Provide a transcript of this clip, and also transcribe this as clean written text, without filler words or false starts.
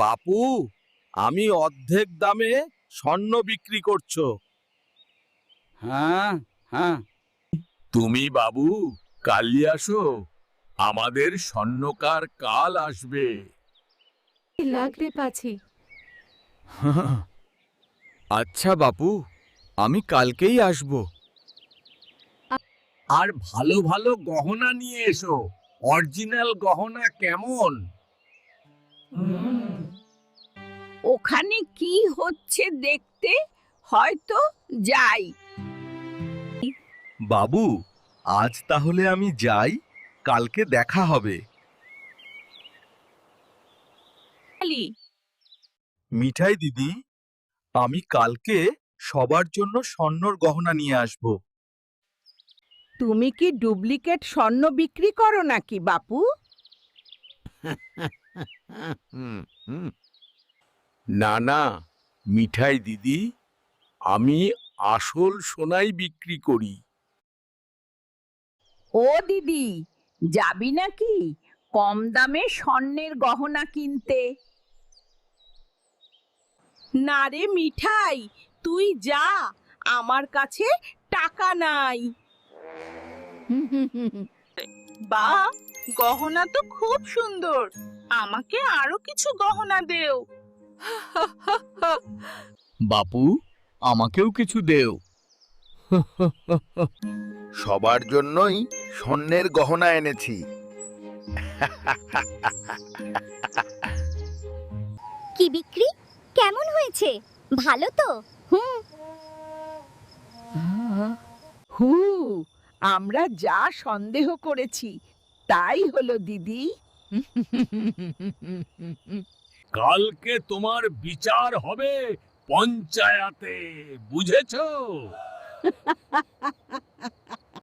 বাপু, আমি অর্ধেক দামে স্বর্ণ বিক্রি করছো। হ্যাঁ হ্যাঁ, তুমি বাবু কালই আসো, আমাদের স্বর্ণকার কাল আসবে। লাগবে পাছি। আচ্ছা বাপু, আমি কালকেই আসব। আর ভালো ভালো গহনা নিয়ে এসো। অরিজিনাল গহনা কেমন? ওখানে কি হচ্ছে দেখতে হয়তো যাই। বাবু, আজ তাহলে আমি যাই, কালকে দেখা হবে। মিঠাই দিদি, আমি কালকে সবার জন্য স্বর্ণর গহনা নিয়ে আসব। তুমি কি ডুপ্লিকেট স্বর্ণ বিক্রি করো নাকি বাপু? না না মিঠাই দিদি, আমি আসল সোনাই বিক্রি করি। ও দিদি, যাবি নাকি কম দামে স্বর্ণের গহনা কিনতে? না রে মিঠাই, তুই যা, আমার কাছে টাকা নাই। বা, গহনা তো খুব সুন্দর, আমাকে আরো কিছু গহনা দেও। বাপু, আমাকেও কিছু দেও। সবার জন্যই স্বর্ণের গহনা এনেছি। কি বিক্রি কেমন হয়েছে? ভালো তো? হু, আমরা যা সন্দেহ করেছি তাই হলো দিদি। কালকে তোমার বিচার হবে পঞ্চায়েতে, বুঝেছো?